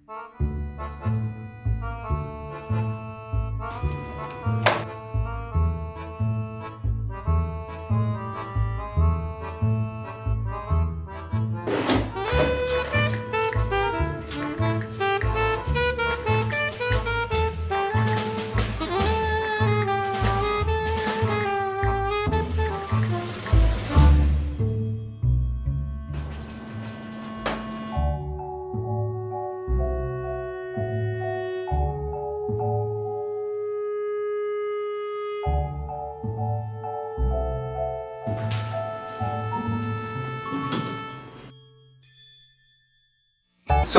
So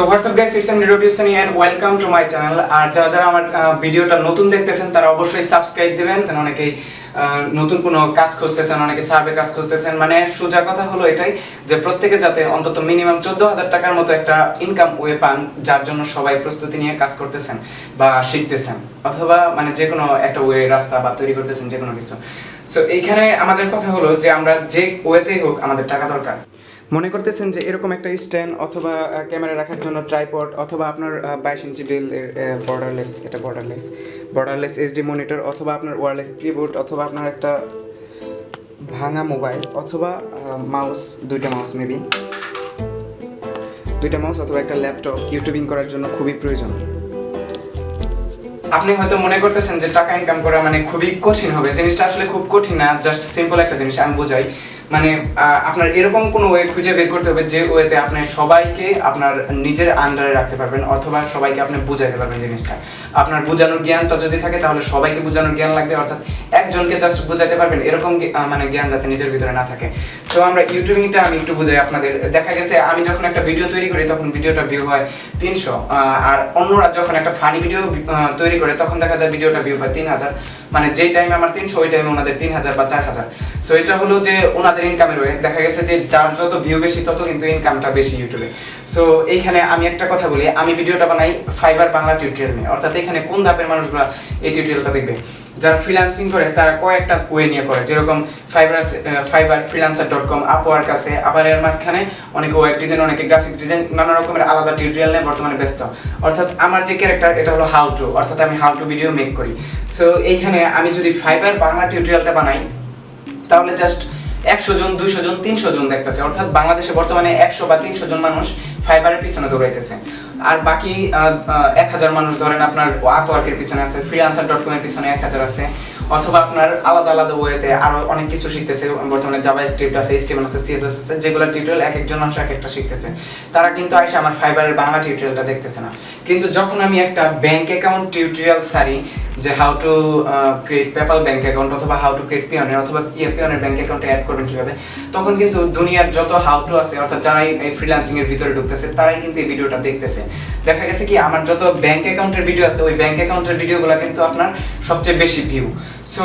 what's up guys, it's Nirobi Sunny and welcome to my channel. আর যারা আমার ভিডিওটা নতুন দেখতেছেন তারা অবশ্যই সাবস্ক্রাইব দিবেন। অনেকেই নতুন কোনো কাজ খুঁজতেছেন, অনেকে সার্ভে কাজ খুঁজতেছেন। মানে সোজা কথা হলো এটাই যে প্রত্যেকে যাতে অন্তত মিনিমাম 14,000 টাকার মতো একটা ইনকাম ওয়ে পান, যার জন্য সবাই প্রস্তুতি নিয়ে কাজ করতেছেন বা শিখতেছেন, অথবা মানে যে কোনো একটা ওয়ে রাস্তা বা তৈরি করতেছেন যে কোনো কিছু। সো এইখানে আমাদের কথা হলো যে আমরা যে ওয়েতেই হোক আমাদের টাকা দরকার। মনে করতেছেন যে এরকম একটা স্ট্যান্ড অথবা ক্যামেরা রাখার জন্য ট্রাইপড, অথবা আপনার 22 ইঞ্চি ডেল বর্ডারলেস এইচডি মনিটর, অথবা আপনার ওয়্যারলেস কিবোর্ড, অথবা আপনার একটা ভাঙা মোবাইল, অথবা মাউস, দুইটা মাউস অথবা একটা ল্যাপটপ ইউটিউবিং করার জন্য খুবই প্রয়োজন। আপনি হয়তো মনে করতেছেন যে টাকা ইনকাম করা মানে খুবই কঠিন হবে। জিনিসটা আসলে খুব কঠিন না, জাস্ট সিম্পল একটা জিনিস আমি বোঝাই। মানে আপনার এরকম কোনো ওয়ে খুঁজে বের করতে হবে যে ওয়েতে আপনি সবাইকে আপনার নিজের আন্ডারে রাখতে পারবেন, অথবা সবাইকে আপনি বুঝাইতে পারবেন জিনিসটা। আপনার বোঝানোর জ্ঞানটা যদি থাকে তাহলে সবাইকে বোঝানোর জ্ঞান লাগবে, অর্থাৎ একজনকে জাস্ট বুঝাইতে পারবেন এরকম মানে জ্ঞান যাতে নিজের ভিতরে না থাকে। সো আমরা ইউটিউবিংটা আমি একটু বুঝাই আপনাদের। দেখা গেছে আমি যখন একটা ভিডিও তৈরি করি তখন ভিডিওটা ভিউ হয় 300, আর অন্যরা যখন একটা ফানি ভিডিও তৈরি করে তখন দেখা যায় ভিডিওটা ভিউ হয় 3000। মানে যেই টাইমে আমার 300 ওই টাইমে ওনাদের 3000 বা 4000। সো এটা হলো যে ওনাদের ইনকামের ওয়ে। দেখা গেছে যে যার যত ভিউ বেশি তত কিন্তু ইনকামটা বেশি ইউটিউবে। সো এইখানে আমি একটা কথা বলি, আমি ভিডিওটা বানাই ফাইবার বাংলা টিউটোরিয়াল নিয়ে, অর্থাৎ এখানে কোন ধাপের মানুষগুলো এই টিউটোরিয়ালটা দেখবে। যারা ফ্রিল্যান্সিং করে তারা কয়েকটা ওয়ে নিয়ে করে, যেরকম ফাইবার freelancer.com, আপওয়ার্ক আছে, আবার এর মাঝখানে অনেকে ওয়েব ডিজাইন, অনেকে গ্রাফিক্স ডিজাইন, নানা রকমের আলাদা টিউটোরিয়াল নিয়ে বর্তমানে ব্যস্ত। অর্থাৎ আমার যে ক্যারেক্টার এটা হলো হাউ টু, অর্থাৎ আমি হাউ টু ভিডিও মেক করি। সো এইখানে আমি যদি ফাইবার বাংলা টিউটোরিয়ালটা বানাই তাহলে জাস্ট 100 জন, 200 জন, 300 জন দেখতেছে, অর্থাৎ বাংলাদেশে বর্তমানে 100 বা 300 জন মানুষ ফাইবারের পিছনে দৌড়াইতেছে। আর বাকি 1000 মানুষ ধরেন আপনার আপওয়ার্কের পিছনে আছে, freelancer.com এর পিছনে 1000 আছে, অথবা আপনার আলাদা আলাদা ওয়েতে আরো অনেক কিছু শিখতেছে। বর্তমানে জাভাস্ক্রিপ্ট আছে, HTML আছে, CSS আছে, যেগুলো টিউটোরিয়াল এক একজন মানুষ এক একটা শিখতেছে। তারা কিন্তু আইসা আমার ফাইবারের বাংলা টিউটোরিয়ালটা দেখতেছে না। কিন্তু যখন আমি একটা ব্যাংক অ্যাকাউন্ট টিউটোরিয়াল সারি, যে how to create PayPal bank account, অথবা হাউ টু ক্রিয়েট পিয়নের, অথবা পিয়নের ব্যাংক অ্যাকাউন্টে অ্যাড করবেন কিভাবে, তখন কিন্তু দুনিয়ার যত হাউ টু আছে, অর্থাৎ যারাই এই ফ্রিল্যান্সিং এর ভিতরে ঢুকতেছে তারাই কিন্তু এই ভিডিওটা দেখতেছে। দেখা গেছে কি আমার যত ব্যাংক অ্যাকাউন্টের ভিডিও আছে ওই ব্যাংক অ্যাকাউন্টের ভিডিওগুলো কিন্তু আপনার সবচেয়ে বেশি ভিউ। সো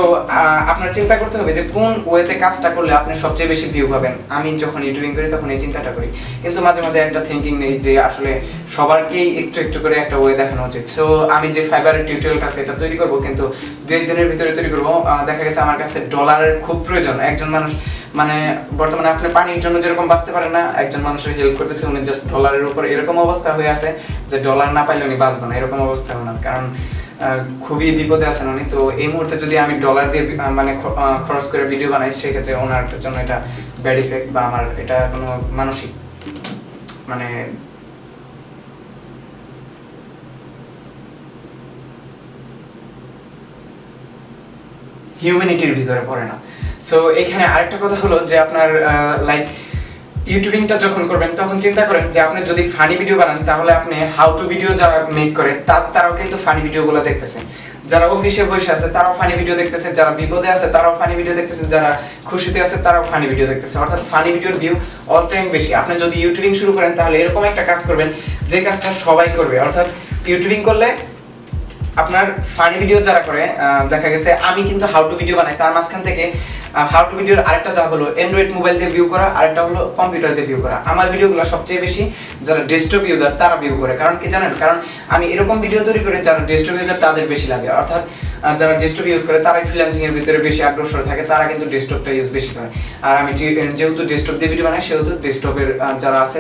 আপনার চিন্তা করতে হবে যে কোন ওয়েতে কাজটা করলে আপনি সবচেয়ে বেশি ভিউ পাবেন। আমি যখন ইউটিউবিং করি তখন এই চিন্তাটা করি, কিন্তু মাঝে মাঝে একটা থিঙ্কিং নেই যে আসলে সবারকেই একটু একটু করে একটা ওয়ে দেখানো উচিত। সো আমি যে ফাইবারের টিউটোরিয়ালটা আছে এটা তৈরি করবো, কিন্তু 2-1 দিনের ভিতরে তৈরি করবো। দেখা গেছে আমার কাছে ডলারের খুব প্রয়োজন। একজন মানুষ মানে বর্তমানে আপনি পানির জন্য যেরকম বাঁচতে পারেন না, একজন মানুষের হেল্প করতেছে, উনি জাস্ট ডলারের উপর এরকম অবস্থা হয়ে আছে যে ডলার না পাইলে উনি বাঁচবেন না, এরকম অবস্থা ওনার। কারণ খুবই বিপদে আছেন উনি। তো এই মুহূর্তে যদি আমি ডলার দিয়ে মানে খরচ করে ভিডিও বানাই, সেক্ষেত্রে ওনার জন্য এটা ব্যাড ইফেক্ট, বা আমার এটা কোনো মানসিক মানে হিউম্যানিটির ভিতরে পড়ে না। সো এখানে আরেকটা কথা হলো যে আপনার লাইক ইউটিউবিংটা যখন করবেন তখন চিন্তা করেন যে আপনি যদি ফানি ভিডিও বানান তাহলে আপনি হাউ টু ভিডিও যারা মেক করে তারাও কিন্তু ফানি ভিডিওগুলো দেখতেছে। যারা অফিসে বসে আছে তারাও ফানি ভিডিও দেখতেছে, যারা বিপদে আছে তারাও ফানি ভিডিও দেখতেছে, যারা খুশিতে আছে তারাও ফানি ভিডিও দেখতেছে। অর্থাৎ ফানি ভিডিওর ভিউ অল টাইম বেশি। আপনি যদি ইউটিউবিং শুরু করেন তাহলে এরকম একটা কাজ করবেন যে কাজটা সবাই করবে। অর্থাৎ ইউটিউবিং করলে আপনার ফানি ভিডিও যারা করে, দেখা গেছে আমি কিন্তু হাউ টু ভিডিও বানাই, তার মাঝখান থেকে হাউ টু ভিডিওর আরেকটা ধাপ হলো অ্যান্ড্রয়েড মোবাইল দিয়ে ভিউ করা, আরেকটা হলো কম্পিউটার দিয়ে ভিউ করা। আমার ভিডিওগুলো সবচেয়ে বেশি যারা ডেস্কটপ ইউজার তারা ভিউ করে, কারণ কি জানেন, কারণ আমি এরকম ভিডিও তৈরি করে যারা ডেস্কটপ ইউজার তাদের বেশি লাগে, অর্থাৎ যারা ডেস্কটপ ইউজ করে তারাই ফ্রিল্যান্সিং এর ভিতরে বেশি আগ্রসর থাকে, তারা কিন্তু ডেস্কটপটা ইউজ বেশি করে। আর আমি যেহেতু ডেস্কটপ দিয়ে ভিডিও বানাই সেহেতু ডেস্কটপের যারা আছে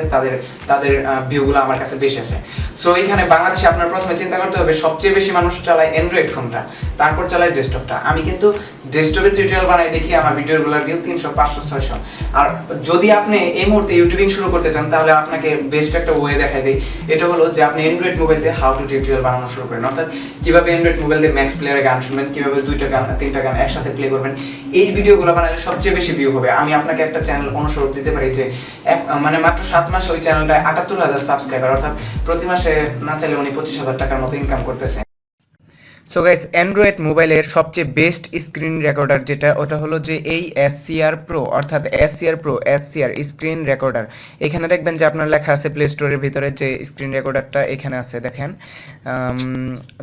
তাদের ভিউগুলো আমার কাছে বেশি আসে। সো এখানে বাংলাদেশে আপনার প্রথমে চিন্তা করতে হবে সবচেয়ে বেশি মানুষ চালায় অ্যান্ড্রয়েড ফোনটা, তারপর চালায় ডেস্কটপটা। আমি কিন্তু ডেস্কটপের টিউটোরিয়াল বানাই দেখি আমার ভিডিওগুলোর ভিউ 300, 500, 600। আর যদি আপনি এই মুহূর্তে ইউটিউবিং শুরু করতে চান তাহলে আপনাকে বেস্ট একটা ওয়ে দেখাই দিই, এটা হলো যে আপনি অ্যান্ড্রয়েড মোবাইল দিয়ে হাউ টু টিউটোরিয়াল বানানো শুরু করেন, অর্থাৎ কিভাবে অ্যান্ড্রয়েড মোবাইল দিয়ে ম্যাক্স প্লেয়ারে গান শুনবেন, কিভাবে 2টা গান 3টা গান একসাথে প্লে করবেন। এই ভিডিওগুলো বানালে সবচেয়ে বেশি ভিউ হবে। আমি আপনাকে একটা চ্যানেল অনুসরণ দিতে পারি যে মানে মাত্র 7 মাসে ওই চ্যানেলটায় 78,000 সাবস্ক্রাইবার, অর্থাৎ প্রতি মাসে না চাইলে উনি 25,000 টাকার মতো ইনকাম করতেছে। সো গাইস, অ্যান্ড্রয়েড মোবাইলের সবচেয়ে বেস্ট স্ক্রিন রেকর্ডার যেটা, ওটা হলো যে এই SCR Pro, অর্থাৎ SCR স্ক্রিন রেকর্ডার। এখানে দেখবেন যে আপনার লেখা আছে প্লে স্টোরের ভিতরে যে স্ক্রিন রেকর্ডারটা এখানে আছে, দেখেন।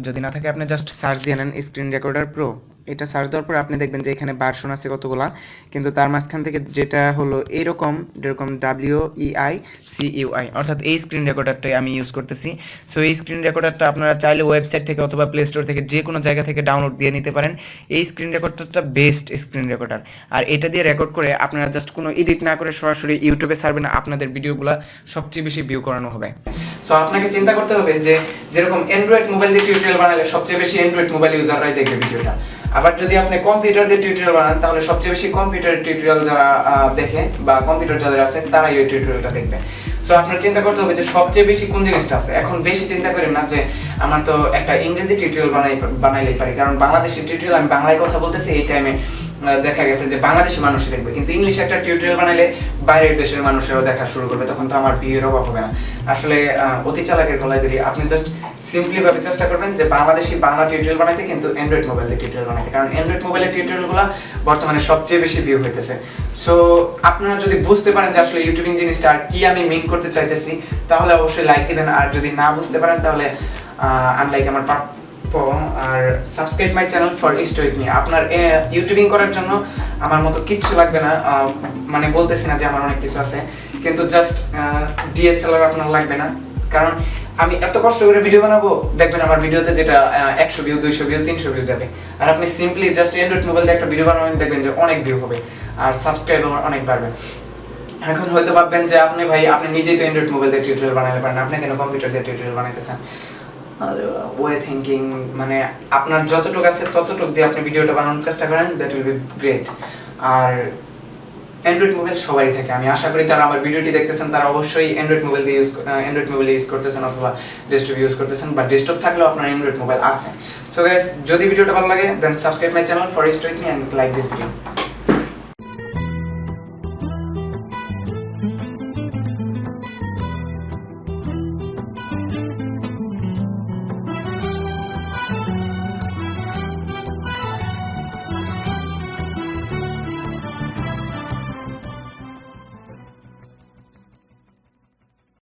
যদি না থাকে আপনি জাস্ট সার্চ দিয়ে নেন স্ক্রিন রেকর্ডার প্রো, এটা সার্চ দেওয়ার পর আপনি দেখবেন যে এখানে ভার্সন আছে কতগুলা, কিন্তু তার মাঝখান থেকে যেটা হলো যেরকম WEICUI, অর্থাৎ এই স্ক্রিন রেকর্ডারটাই আমি ইউজ করতেছি। সো এই স্ক্রিন রেকর্ডারটা আপনারা চাইলে ওয়েবসাইট থেকে অথবা প্লে স্টোর থেকে যে কোনো জায়গা থেকে ডাউনলোড দিয়ে নিতে পারেন। এই স্ক্রিন রেকর্ডারটা বেস্ট স্ক্রিন রেকর্ডার, আর এটা দিয়ে রেকর্ড করে আপনারা জাস্ট কোনো এডিট না করে সরাসরি ইউটিউবে ছাড়বেন, আপনাদের ভিডিওগুলো সবচেয়ে বেশি ভিউ করানো হবে। সো আপনাকে চিন্তা করতে হবে যে যেরকম অ্যান্ড্রয়েড মোবাইল দিয়ে টিউটোরিয়াল বানালে সবচেয়ে বেশি অ্যান্ড্রয়েড মোবাইল ইউজাররাই দেখবে ভিডিওটা, আবার যদি আপনি কম্পিউটার দিয়ে টিউটোরিয়াল বানান তাহলে সবচেয়ে বেশি কম্পিউটার টিউটোরিয়াল যারা দেখে বা কম্পিউটার যাদের আছে তারাই ওই টিউটোরিয়ালটা দেখবে। সো আপনার চিন্তা করতে হবে যে সবচেয়ে বেশি কোন জিনিসটা আছে। এখন বেশি চিন্তা করেন না যে আমার তো একটা ইংরেজি টিউটোরিয়াল বানাইলেই পারি, কারণ বাংলাদেশি টিউটোরিয়াল আমি বাংলায় কথা বলতেছি, এই টাইমে দেখা গেছে যে বাংলাদেশি মানুষই দেখবে, কিন্তু ইংলিশে একটা টিউটোরিয়াল বানাইলে বাইরের দেশের মানুষেরাও দেখা শুরু করবে, তখন তো আমার ভিউয়ের অভাব হবে না। আসলে অতি চালাকের গলায় ধরি, আপনি জাস্ট সিম্পলি ভাবে চেষ্টা করবেন যে বাংলাদেশি বাংলা টিউটোরিয়াল বানাইতে, কিন্তু অ্যান্ড্রয়েড মোবাইলে টিউটোরিয়াল বানাইতে, কারণ অ্যান্ড্রয়েড মোবাইলের টিউটোরিয়ালগুলো বর্তমানে সবচেয়ে বেশি ভিউ হইতেছে। সো আপনারা যদি বুঝতে পারেন যে আসলে ইউটিউবিং জিনিসটা আর কি আমি মিন করতে চাইতেছি, তাহলে অবশ্যই লাইক দিবেন, আর যদি না বুঝতে পারেন তাহলে আনলাইক আমার আর subscribe my channel for stay with me. আপনার ইউটিউবিং করার জন্য আমার মতো কিচ্ছু লাগবে না, মানে বলতেছি না যে আমার অনেক কিছু আছে, কিন্তু জাস্ট DSLR আপনার লাগবে না, কারণ আমি এত কষ্ট করে ভিডিও বানাবো, দেখবেন আমার ভিডিওতে যেটা 100 ভিউ, 200 ভিউ, 300 ভিউ যাবে, আর আপনি সিম্পলি জাস্ট অ্যান্ড্রয়েড মোবাইল দিয়ে একটা ভিডিও বানাবেন, দেখবেন যে অনেক ভিউ হবে আর সাবস্ক্রাইব অনেক বাড়বে। এখন হয়তো ভাববেন যে আপনি নিজেই তো অ্যান্ড্রয়েড মোবাইল দিয়ে টিউটোরিয়াল বানাতে পারেন, আপনি কেন কম্পিউটার দিয়ে টিউটোরিয়াল বানাইতেছেন? ওয়ে থিঙ্কিং, মানে আপনার যতটুকু আছে ততটুকু দিয়ে আপনি ভিডিওটা বানানোর চেষ্টা করেন, দ্যাট উইল বি গ্রেট। আর অ্যান্ড্রয়েড মোবাইল সবারই থাকে, আমি আশা করি যারা আমার ভিডিওটি দেখতেছেন তারা অবশ্যই অ্যান্ড্রয়েড মোবাইল ইউজ করতেছেন অথবা ডেস্কটপ ইউজ করতেছেন, বা ডেস্কটপ থাকলেও আপনার অ্যান্ড্রয়েড মোবাইল আছে। সো গাইস, যদি ভিডিওটা ভালো লাগে then subscribe my channel for stay with me and like this video.